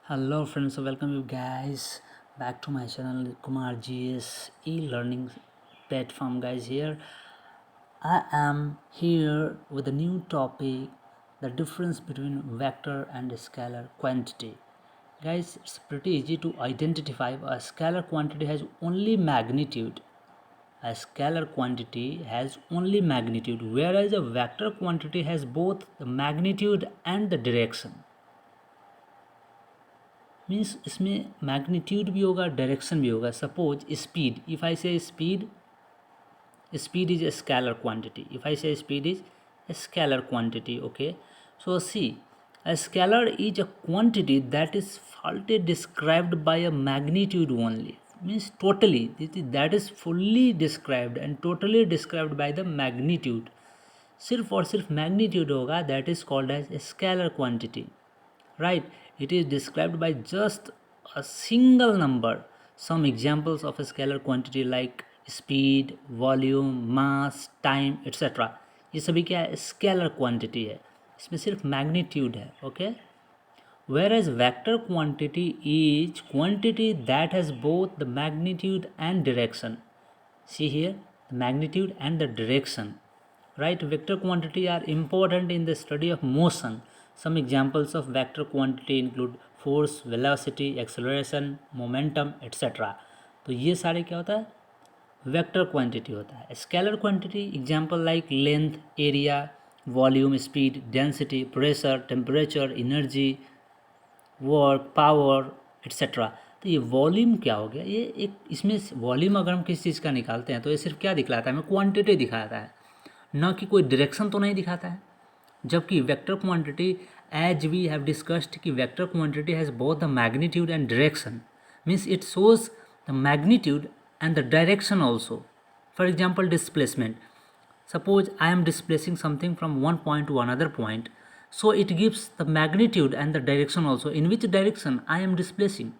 Hello friends, so welcome you guys back to my channel Kumar GS e-learning platform. Guys, here I am here with a new topic, the difference between vector and scalar quantity. Guys, it's pretty easy to identify. A scalar quantity has only magnitude. A scalar quantity has only magnitude, whereas a vector quantity has both the magnitude and the direction. Means इसमें magnitude भी होगा, direction भी होगा. Suppose speed, if I say speed is a scalar quantity. If I say speed is a scalar quantity. Okay, so see, a scalar is a quantity that is faulty described by a magnitude only. Means totally, that is fully described and totally described by the magnitude. सिर्फ और सिर्फ magnitude होगा, that is called as a scalar quantity, right? It is described by just a single number. Some examples of a scalar quantity like speed, volume, mass, time, etc. ये सभी क्या है? Scalar quantity है, इसमें सिर्फ magnitude है. Okay, whereas vector quantity is quantity that has both the magnitude and direction. See here, the magnitude and the direction, right? Vector quantity are important in the study of motion. Some examples of vector quantity include force, velocity, acceleration, momentum, etc. तो ये सारे क्या होता है? Vector quantity होता है. Scalar quantity example like length, area, volume, speed, density, pressure, temperature, energy, work, power, etcetera. तो ये वॉल्यूम क्या हो गया? ये एक, इसमें वॉल्यूम अगर हम किसी चीज़ का निकालते हैं तो ये सिर्फ क्या दिखलाता है? हमें क्वांटिटी दिखाता है, न कि कोई डायरेक्शन तो नहीं दिखाता है. जबकि vector quantity, as we have discussed कि vector quantity has both the magnitude and direction. Means it shows the magnitude and the direction also. For example, displacement. Suppose I am displacing something from one point to another point, so it gives the magnitude and the direction also, in which direction I am displacing.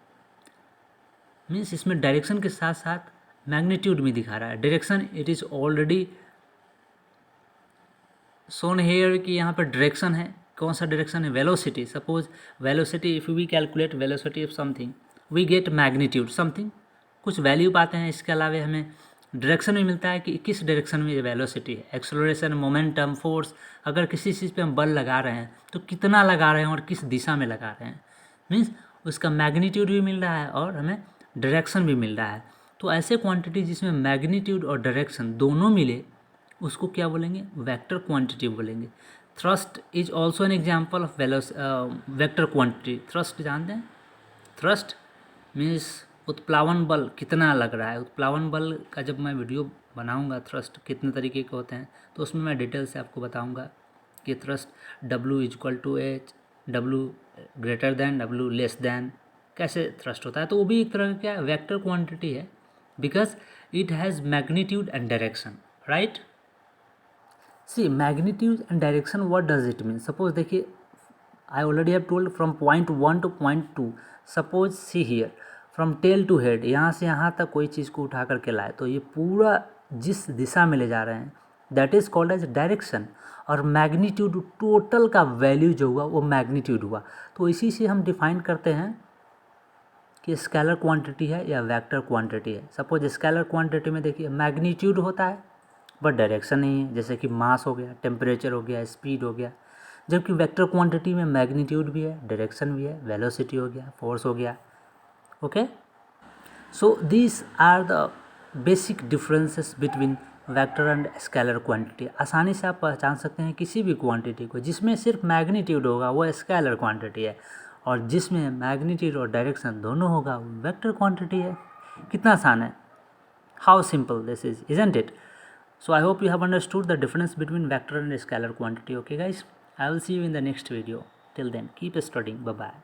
Means इसमें direction के साथ साथ magnitude भी दिखा रहा है. Direction it is already shown here कि यहाँ पर direction है. कौन सा direction है? Velocity. Suppose velocity, if we calculate velocity of something, we get magnitude something, कुछ वैल्यू पाते हैं. इसके अलावा हमें डायरेक्शन भी मिलता है कि किस डायरेक्शन में वेलोसिटी है. एक्सेलरेशन, मोमेंटम, फोर्स, अगर किसी चीज़ पे हम बल लगा रहे हैं तो कितना लगा रहे हैं और किस दिशा में लगा रहे हैं. मीन्स उसका मैग्नीट्यूड भी मिल रहा है और हमें डायरेक्शन भी मिल रहा है. तो ऐसे क्वांटिटी जिसमें मैग्नीट्यूड और डायरेक्शन दोनों मिले उसको क्या बोलेंगे? वेक्टर क्वांटिटी बोलेंगे. Thrust is also an example of vector quantity. Thrust जानते हैं? थ्रस्ट मीन्स उत्प्लावन बल कितना लग रहा है. उत्प्लावन बल का जब मैं वीडियो बनाऊंगा, थ्रस्ट कितने तरीके के होते हैं, तो उसमें मैं डिटेल से आपको बताऊंगा कि thrust W equal to H, W greater than, W less than, कैसे थ्रस्ट होता है. तो वो भी एक तरह का क्या वेक्टर क्वांटिटी है, because it has magnitude and direction, right. See, magnitude and direction, what does it mean? Suppose देखिए, I already have told from point 1 to point 2. Suppose see here, from tail to head, यहाँ से यहाँ तक कोई चीज़ को उठा करके लाए तो ये पूरा जिस दिशा में ले जा रहे हैं that is called as direction. और मैग्नीट्यूड, टोटल का वैल्यू जो हुआ वो मैग्नीट्यूड हुआ. तो इसी से हम डिफाइन करते हैं कि स्केलर क्वांटिटी है या वेक्टर क्वांटिटी है. सपोज स्केलर क्वांटिटी में देखिए मैग्नीट्यूड होता है बट डायरेक्शन नहीं है, जैसे कि मास हो गया, टेम्परेचर हो गया, स्पीड हो गया. जबकि वेक्टर क्वांटिटी में मैग्नीट्यूड भी है, डायरेक्शन भी है, वेलोसिटी हो गया, फोर्स हो गया. Okay, so these are the basic differences between vector and scalar quantity. आसानी से आप पहचान सकते हैं किसी भी क्वांटिटी को. जिसमें सिर्फ मैग्नीट्यूड होगा वो स्केलर क्वांटिटी है, और जिसमें मैग्नीट्यूड और डायरेक्शन दोनों होगा वो वेक्टर क्वांटिटी है. कितना आसान है. How simple this is, isn't it? So I hope you have understood the difference between vector and scalar quantity. Okay guys, I will see you in the next video. Till then, keep studying. Bye bye.